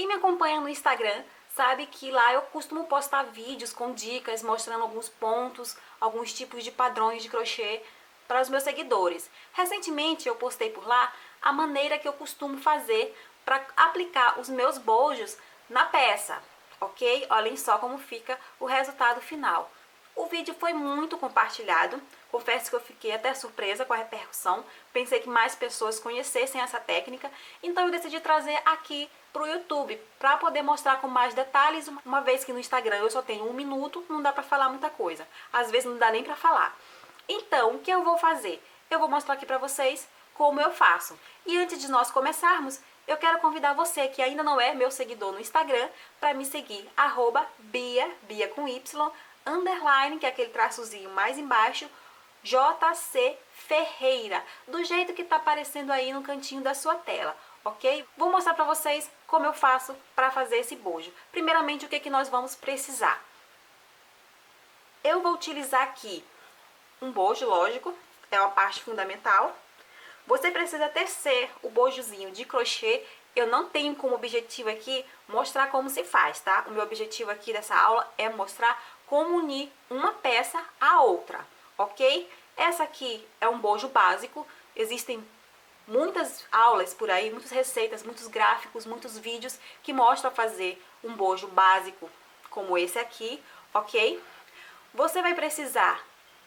Quem me acompanha no Instagram sabe que lá eu costumo postar vídeos com dicas, mostrando alguns pontos, alguns tipos de padrões de crochê para os meus seguidores. Recentemente eu postei por lá a maneira que eu costumo fazer para aplicar os meus bojos na peça, ok? Olhem só como fica o resultado final. O vídeo foi muito compartilhado, confesso que eu fiquei até surpresa com a repercussão, pensei que mais pessoas conhecessem essa técnica, então eu decidi trazer aqui para o YouTube, para poder mostrar com mais detalhes, uma vez que no Instagram eu só tenho 1 minuto, não dá para falar muita coisa, às vezes não dá nem para falar. Então, o que eu vou fazer? Eu vou mostrar aqui para vocês como eu faço. E antes de nós começarmos, eu quero convidar você que ainda não é meu seguidor no Instagram, para me seguir, @Bia com Y, _, que é aquele traçozinho mais embaixo, JC Ferreira, do jeito que tá aparecendo aí no cantinho da sua tela, ok? Vou mostrar para vocês como eu faço para fazer esse bojo. Primeiramente, o que nós vamos precisar? Eu vou utilizar aqui um bojo, lógico, é uma parte fundamental. Você precisa tecer o bojozinho de crochê. Eu não tenho como objetivo aqui mostrar como se faz, tá? O meu objetivo aqui dessa aula é mostrar como unir uma peça à outra, ok? Essa aqui é um bojo básico, existem muitas aulas por aí, muitas receitas, muitos gráficos, muitos vídeos que mostram a fazer um bojo básico como esse aqui, ok? Você vai precisar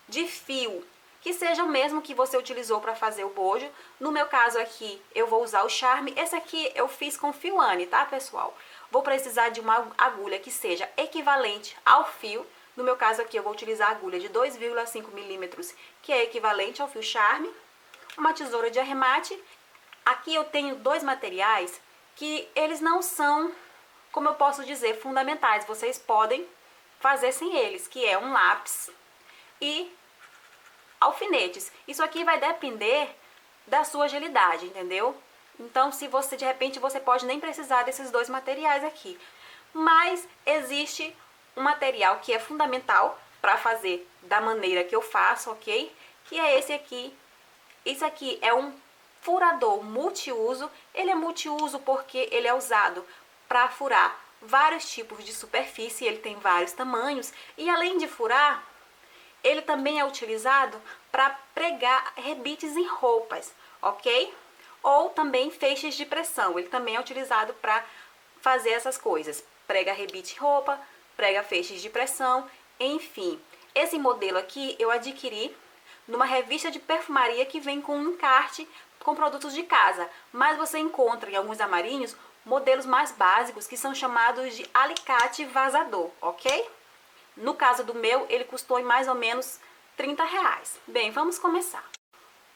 de fio que seja o mesmo que você utilizou para fazer o bojo. No meu caso aqui, eu vou usar o charme. Esse aqui eu fiz com fio Anne, tá, pessoal? Vou precisar de uma agulha que seja equivalente ao fio. No meu caso aqui, eu vou utilizar a agulha de 2,5 milímetros, que é equivalente ao fio charme. Uma tesoura de arremate. Aqui eu tenho dois materiais que eles não são, como eu posso dizer, fundamentais. Vocês podem fazer sem eles, que é um lápis e alfinetes. Isso aqui vai depender da sua agilidade, entendeu? Então, se você, de repente, você pode nem precisar desses dois materiais aqui. Mas existe um material que é fundamental para fazer da maneira que eu faço, ok? Que é esse aqui. Esse aqui é um furador multiuso. Ele é multiuso porque ele é usado para furar vários tipos de superfície. Ele tem vários tamanhos. E além de furar, ele também é utilizado para pregar rebites em roupas, ok? Ou também feixes de pressão. Ele também é utilizado para fazer essas coisas. Prega rebite em roupa, prega feixes de pressão, enfim. Esse modelo aqui eu adquiri numa revista de perfumaria que vem com um encarte com produtos de casa. Mas você encontra em alguns armarinhos modelos mais básicos que são chamados de alicate vazador, ok? No caso do meu, ele custou em mais ou menos R$30. Bem, vamos começar.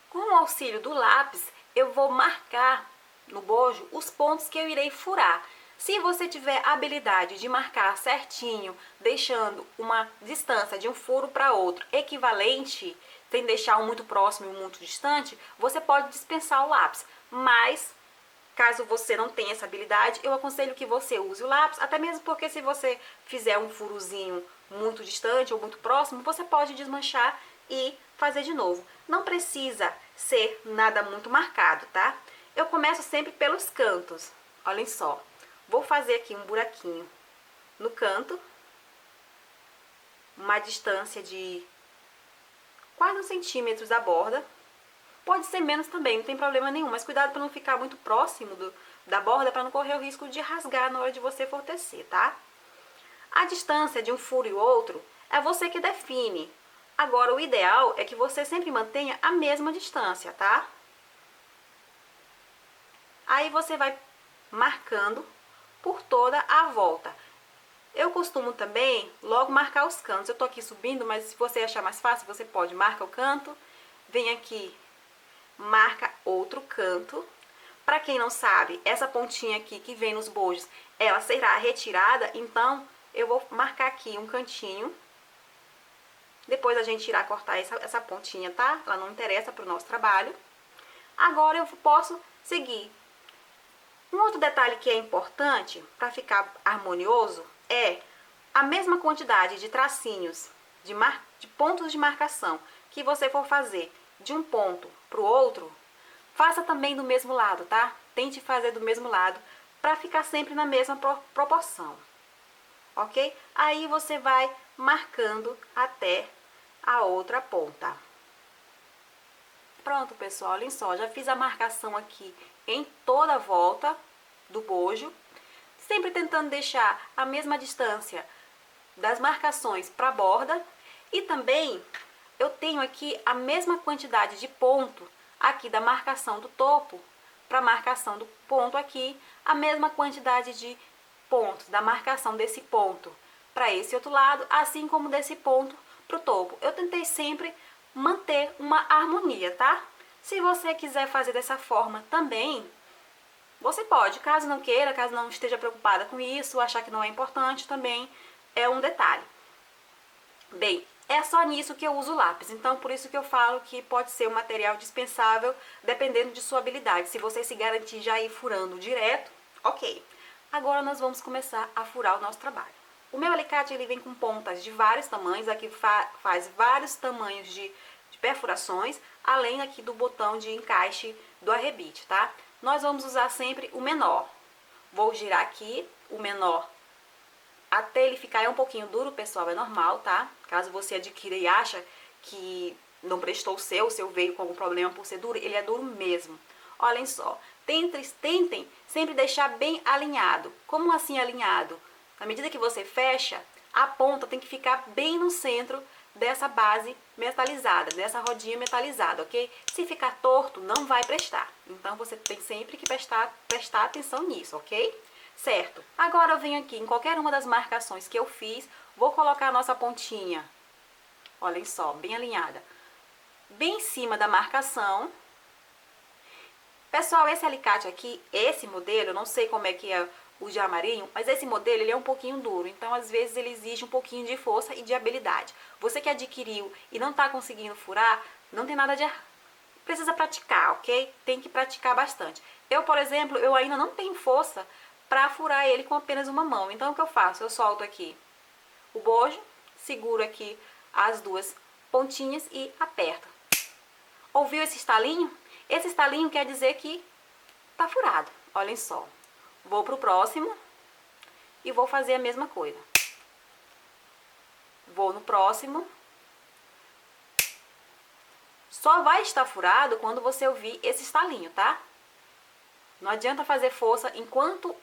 Com o auxílio do lápis, eu vou marcar no bojo os pontos que eu irei furar. Se você tiver a habilidade de marcar certinho, deixando uma distância de um furo para outro equivalente, sem deixar um muito próximo e um muito distante, você pode dispensar o lápis. Mas, caso você não tenha essa habilidade, eu aconselho que você use o lápis, até mesmo porque se você fizer um furozinho muito distante ou muito próximo, você pode desmanchar e fazer de novo. Não precisa ser nada muito marcado, tá? Eu começo sempre pelos cantos. Olhem só. Vou fazer aqui um buraquinho no canto. Uma distância de quase 1 centímetro da borda. Pode ser menos também, não tem problema nenhum. Mas cuidado para não ficar muito próximo da borda, para não correr o risco de rasgar na hora de você for tecer, tá? A distância de um furo e outro é você que define. Agora, o ideal é que você sempre mantenha a mesma distância, tá? Aí você vai marcando por toda a volta. Eu costumo também logo marcar os cantos. Eu tô aqui subindo, mas se você achar mais fácil, você pode marcar o canto, vem aqui, marca outro canto. Para quem não sabe, essa pontinha aqui que vem nos bojos, ela será retirada, então eu vou marcar aqui um cantinho. Depois a gente irá cortar essa pontinha, tá? Ela não interessa para o nosso trabalho. Agora eu posso seguir. Um outro detalhe que é importante para ficar harmonioso é a mesma quantidade de tracinhos, de pontos de marcação que você for fazer de um ponto para o outro, faça também do mesmo lado, tá? Tente fazer do mesmo lado para ficar sempre na mesma proporção, ok? Aí você vai marcando até a outra ponta. Pronto, pessoal, olhem só, já fiz a marcação aqui em toda a volta do bojo, sempre tentando deixar a mesma distância das marcações para a borda, e também eu tenho aqui a mesma quantidade de ponto aqui da marcação do topo para a marcação do ponto aqui, a mesma quantidade de pontos da marcação desse ponto para esse outro lado, assim como desse ponto para o topo. Eu tentei sempre manter uma harmonia, tá? Se você quiser fazer dessa forma também, você pode. Caso não queira, caso não esteja preocupada com isso, achar que não é importante, também é um detalhe. Bem, é só nisso que eu uso lápis, então por isso que eu falo que pode ser um material dispensável, dependendo de sua habilidade. Se você se garantir já ir furando direto, ok. Agora nós vamos começar a furar o nosso trabalho. O meu alicate ele vem com pontas de vários tamanhos, aqui faz vários tamanhos de perfurações, além aqui do botão de encaixe do arrebite, tá? Nós vamos usar sempre o menor. Vou girar aqui o menor até ele ficar um pouquinho duro, pessoal, é normal, tá? Caso você adquira e acha que não prestou o seu veio com algum problema por ser duro, ele é duro mesmo. Olhem só, tentem sempre deixar bem alinhado. Como assim alinhado? Na medida que você fecha, a ponta tem que ficar bem no centro dessa base metalizada, dessa rodinha metalizada, ok? Se ficar torto, não vai prestar. Então, você tem sempre que prestar atenção nisso, ok? Certo. Agora eu venho aqui em qualquer uma das marcações que eu fiz, vou colocar a nossa pontinha, olhem só, bem alinhada, bem em cima da marcação. Pessoal, esse alicate aqui, esse modelo, eu não sei como é que é o de armarinho, mas esse modelo ele é um pouquinho duro, então às vezes ele exige um pouquinho de força e de habilidade. Você que adquiriu e não está conseguindo furar, não tem nada de errado. Precisa praticar, ok? Tem que praticar bastante. Eu, por exemplo, eu ainda não tenho força para furar ele com apenas uma mão. Então o que eu faço? Eu solto aqui o bojo, seguro aqui as duas pontinhas e aperto. Ouviu esse estalinho? Esse estalinho quer dizer que tá furado. Olhem só. Vou pro próximo e vou fazer a mesma coisa. Vou no próximo. Só vai estar furado quando você ouvir esse estalinho, tá? Não adianta fazer força enquanto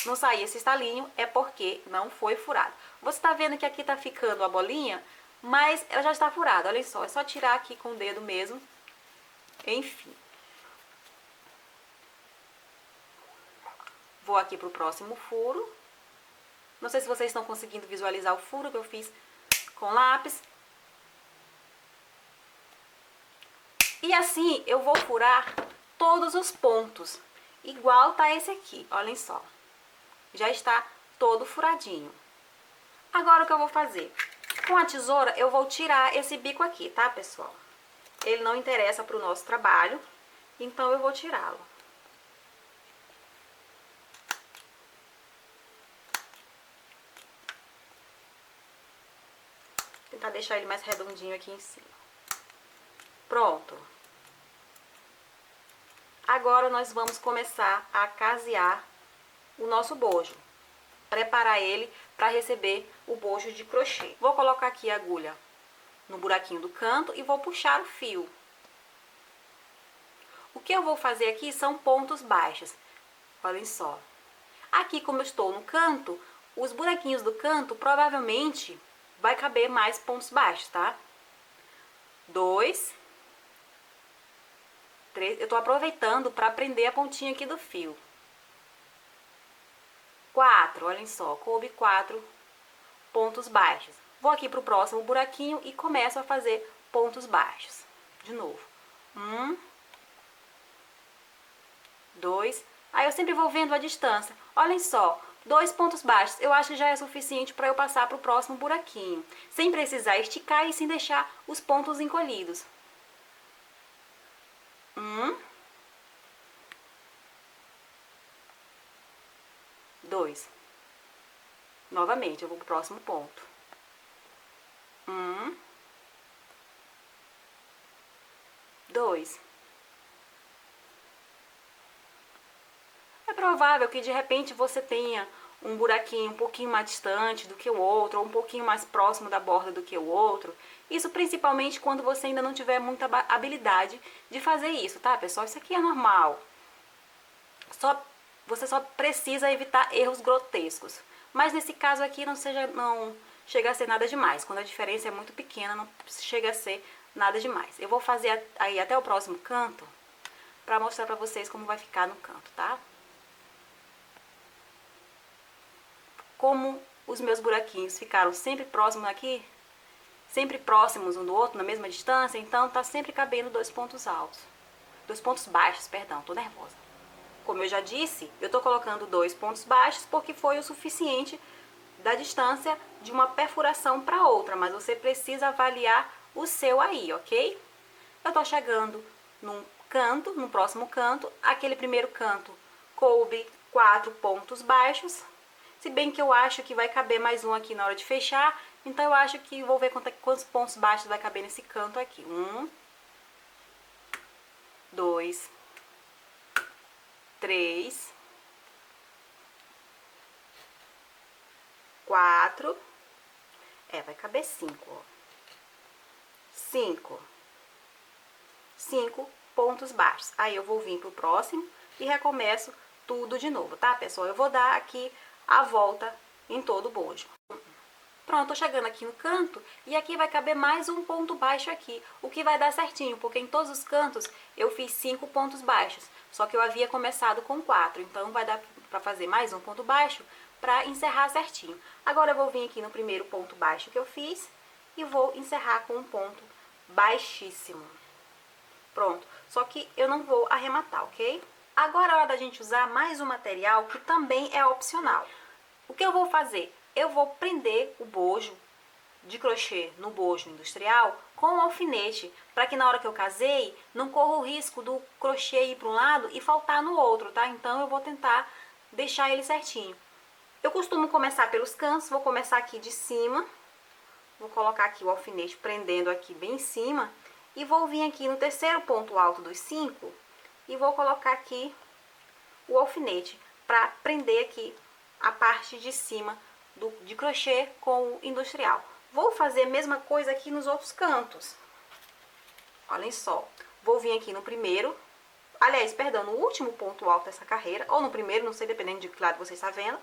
não sair esse estalinho, é porque não foi furado. Você tá vendo que aqui tá ficando a bolinha, mas ela já está furada. Olha só, é só tirar aqui com o dedo mesmo. Enfim. Vou aqui pro próximo furo. Não sei se vocês estão conseguindo visualizar o furo que eu fiz com lápis. E assim eu vou furar todos os pontos. Igual tá esse aqui, olhem só. Já está todo furadinho. Agora o que eu vou fazer? Com a tesoura eu vou tirar esse bico aqui, tá, pessoal? Ele não interessa pro nosso trabalho, então eu vou tirá-lo. Tentar deixar ele mais redondinho aqui em cima. Pronto. Agora nós vamos começar a casear o nosso bojo. Preparar ele para receber o bojo de crochê. Vou colocar aqui a agulha no buraquinho do canto e vou puxar o fio. O que eu vou fazer aqui são pontos baixos. Olhem só. Aqui, como eu estou no canto, os buraquinhos do canto provavelmente vai caber mais pontos baixos, tá? 2, 3. Eu tô aproveitando para prender a pontinha aqui do fio. 4, olhem só, coube 4 pontos baixos. Vou aqui pro próximo buraquinho e começo a fazer pontos baixos. De novo. 1, 2. Aí eu sempre vou vendo a distância. Olhem só, 2 pontos baixos. Eu acho que já é suficiente para eu passar pro próximo buraquinho. Sem precisar esticar e sem deixar os pontos encolhidos. 1, 2. Novamente, eu vou pro próximo ponto. 1, 2. provável que de repente você tenha um buraquinho um pouquinho mais distante do que o outro, ou um pouquinho mais próximo da borda do que o outro. Isso principalmente quando você ainda não tiver muita habilidade de fazer isso, tá, pessoal? Isso aqui é normal. Você só precisa evitar erros grotescos. Mas nesse caso aqui não chega a ser nada demais. Quando a diferença é muito pequena, não chega a ser nada demais. Eu vou fazer aí até o próximo canto para mostrar para vocês como vai ficar no canto, tá? Como os meus buraquinhos ficaram sempre próximos aqui, sempre próximos um do outro, na mesma distância, então tá sempre cabendo dois pontos altos. Dois pontos baixos, perdão, tô nervosa. Como eu já disse, eu tô colocando dois pontos baixos porque foi o suficiente da distância de uma perfuração para outra, mas você precisa avaliar o seu aí, ok? Eu tô chegando num canto, no próximo canto, aquele primeiro canto coube 4 pontos baixos, se bem que eu acho que vai caber mais um aqui na hora de fechar, então eu acho que vou ver quantos pontos baixos vai caber nesse canto aqui. 1, 2, 3, 4, vai caber 5, ó. 5 pontos baixos. Aí eu vou vir pro próximo e recomeço tudo de novo, tá, pessoal? Eu vou dar aqui a volta em todo o bojo. Pronto, tô chegando aqui no canto e aqui vai caber mais um ponto baixo aqui, o que vai dar certinho, porque em todos os cantos eu fiz 5 pontos baixos, só que eu havia começado com 4, então vai dar pra fazer mais um ponto baixo pra encerrar certinho. Agora eu vou vir aqui no primeiro ponto baixo que eu fiz e vou encerrar com um ponto baixíssimo. Pronto, só que eu não vou arrematar, ok? Agora é hora da gente usar mais um material que também é opcional. O que eu vou fazer? Eu vou prender o bojo de crochê no bojo industrial com um alfinete, para que na hora que eu casei, não corra o risco do crochê ir para um lado e faltar no outro, tá? Então eu vou tentar deixar ele certinho. Eu costumo começar pelos cantos, vou começar aqui de cima, vou colocar aqui o alfinete prendendo aqui bem em cima, e vou vir aqui no terceiro ponto alto dos 5, e vou colocar aqui o alfinete, para prender aqui a parte de cima de crochê com o industrial. Vou fazer a mesma coisa aqui nos outros cantos. Olhem só, vou vir aqui no primeiro, aliás, perdão, no último ponto alto dessa carreira, ou no primeiro, não sei, dependendo de que lado você está vendo.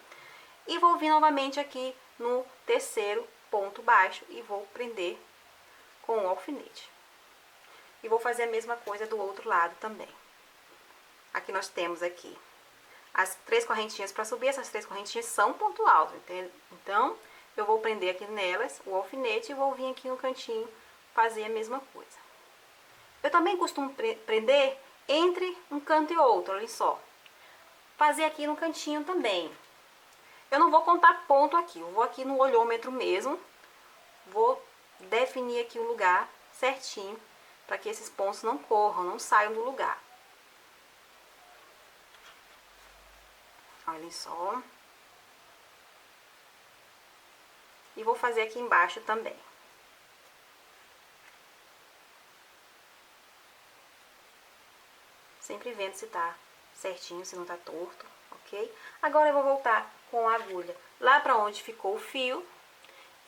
E vou vir novamente aqui no terceiro ponto baixo e vou prender com o alfinete. E vou fazer a mesma coisa do outro lado também. Aqui nós temos aqui as 3 correntinhas para subir, essas 3 correntinhas são ponto alto, entende? Então, eu vou prender aqui nelas o alfinete e vou vir aqui no cantinho fazer a mesma coisa. Eu também costumo prender entre um canto e outro, olha só. Fazer aqui no cantinho também. Eu não vou contar ponto aqui, eu vou aqui no olhômetro mesmo, vou definir aqui o lugar certinho, para que esses pontos não corram, não saiam do lugar. Olhem só. E vou fazer aqui embaixo também. Sempre vendo se tá certinho, se não tá torto, ok? Agora eu vou voltar com a agulha lá pra onde ficou o fio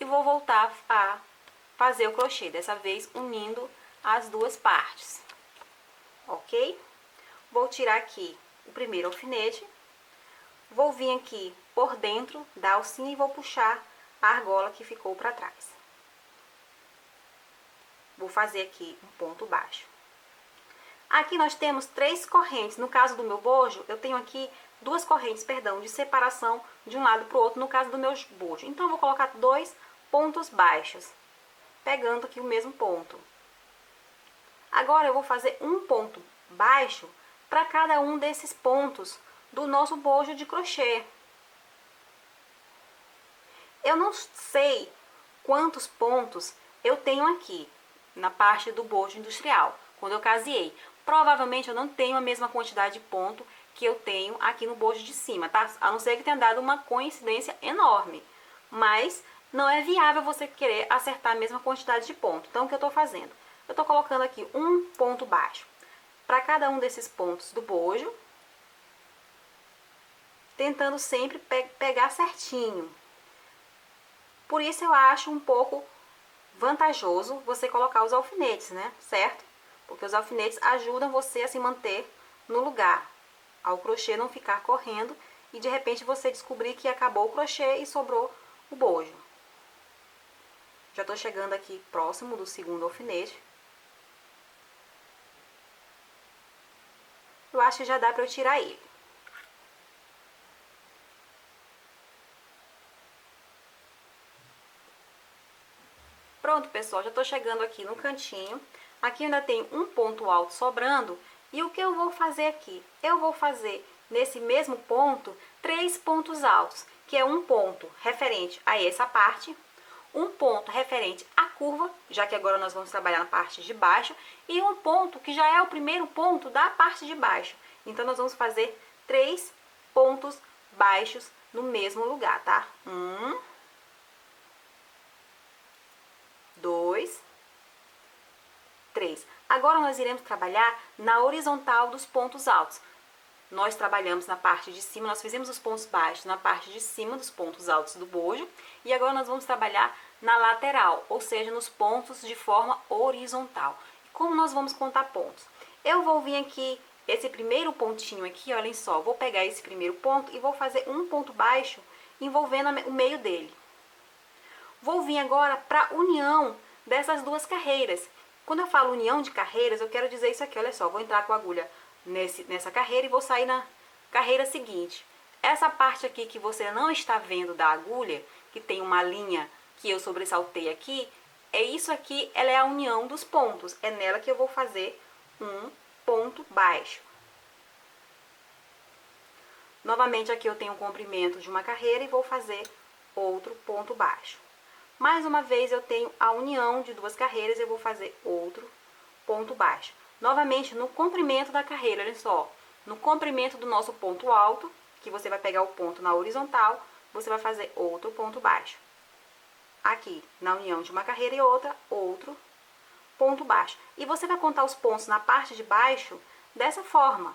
e vou voltar a fazer o crochê, dessa vez unindo as duas partes, ok? Vou tirar aqui o primeiro alfinete. Vou vir aqui por dentro da alcinha e vou puxar a argola que ficou para trás. Vou fazer aqui um ponto baixo. Aqui nós temos 3 correntes. No caso do meu bojo, eu tenho aqui 2 correntes, perdão, de separação de um lado para o outro, no caso do meu bojo. Então, eu vou colocar 2 pontos baixos, pegando aqui o mesmo ponto. Agora, eu vou fazer um ponto baixo para cada um desses pontos do nosso bojo de crochê. Eu não sei quantos pontos eu tenho aqui na parte do bojo industrial, quando eu caseei. Provavelmente eu não tenho a mesma quantidade de ponto que eu tenho aqui no bojo de cima, tá? A não ser que tenha dado uma coincidência enorme. Mas não é viável você querer acertar a mesma quantidade de ponto. Então, o que eu tô fazendo? Eu tô colocando aqui um ponto baixo para cada um desses pontos do bojo. tentando sempre pegar certinho. Por isso eu acho um pouco vantajoso você colocar os alfinetes, né? Certo? Porque os alfinetes ajudam você a se manter no lugar, ao crochê não ficar correndo e de repente você descobrir que acabou o crochê e sobrou o bojo. Já tô chegando aqui próximo do segundo alfinete. Eu acho que já dá pra eu tirar ele. Pronto, pessoal, já tô chegando aqui no cantinho. Aqui ainda tem um ponto alto sobrando. E o que eu vou fazer aqui? Eu vou fazer nesse mesmo ponto 3 pontos altos, que é um ponto referente a essa parte, um ponto referente à curva, já que agora nós vamos trabalhar na parte de baixo, e um ponto que já é o primeiro ponto da parte de baixo. Então, nós vamos fazer 3 pontos baixos no mesmo lugar, tá? 1, 2, 3. Agora, nós iremos trabalhar na horizontal dos pontos altos. Nós trabalhamos na parte de cima, nós fizemos os pontos baixos na parte de cima dos pontos altos do bojo. E agora nós vamos trabalhar na lateral, ou seja, nos pontos de forma horizontal. Como nós vamos contar pontos? Eu vou vir aqui, esse primeiro pontinho aqui, olhem só, vou pegar esse primeiro ponto e vou fazer um ponto baixo envolvendo o meio dele. Vou vir agora para a união dessas duas carreiras. Quando eu falo união de carreiras, eu quero dizer isso aqui, olha só, vou entrar com a agulha nessa carreira e vou sair na carreira seguinte. Essa parte aqui que você não está vendo da agulha, que tem uma linha que eu sobressaltei aqui, é isso aqui, ela é a união dos pontos. É nela que eu vou fazer um ponto baixo. Novamente aqui eu tenho o comprimento de uma carreira e vou fazer outro ponto baixo. Mais uma vez eu tenho a união de duas carreiras e eu vou fazer outro ponto baixo. Novamente no comprimento da carreira, olha só, no comprimento do nosso ponto alto, que você vai pegar o ponto na horizontal, você vai fazer outro ponto baixo. Aqui, na união de uma carreira e outra, outro ponto baixo. E você vai contar os pontos na parte de baixo dessa forma,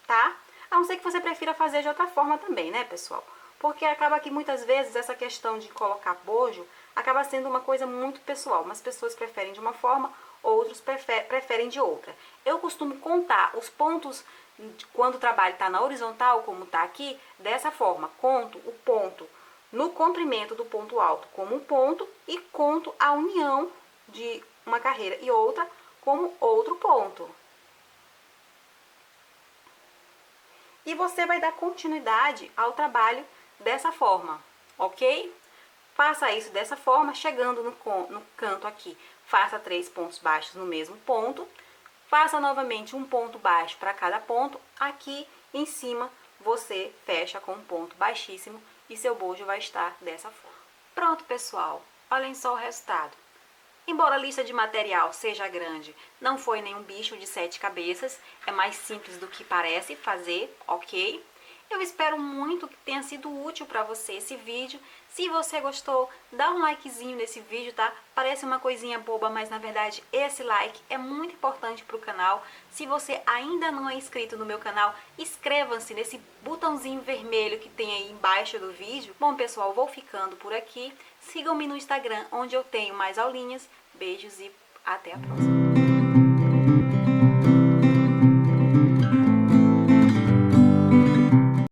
tá? A não ser que você prefira fazer de outra forma também, né, pessoal? Porque acaba que muitas vezes essa questão de colocar bojo acaba sendo uma coisa muito pessoal. Umas pessoas preferem de uma forma, outros preferem de outra. Eu costumo contar os pontos quando o trabalho está na horizontal, como está aqui, dessa forma. Conto o ponto no comprimento do ponto alto como um ponto e conto a união de uma carreira e outra como outro ponto. E você vai dar continuidade ao trabalho dessa forma, ok? Faça isso dessa forma, chegando no canto aqui, faça 3 pontos baixos no mesmo ponto, faça novamente um ponto baixo para cada ponto, aqui em cima você fecha com um ponto baixíssimo e seu bojo vai estar dessa forma. Pronto, pessoal, olhem só o resultado. Embora a lista de material seja grande, não foi nenhum bicho de 7 cabeças, é mais simples do que parece fazer, ok? Eu espero muito que tenha sido útil para você esse vídeo. Se você gostou, dá um likezinho nesse vídeo, tá? Parece uma coisinha boba, mas na verdade esse like é muito importante para o canal. Se você ainda não é inscrito no meu canal, inscreva-se nesse botãozinho vermelho que tem aí embaixo do vídeo. Bom, pessoal, vou ficando por aqui. Sigam-me no Instagram, onde eu tenho mais aulinhas. Beijos e até a próxima.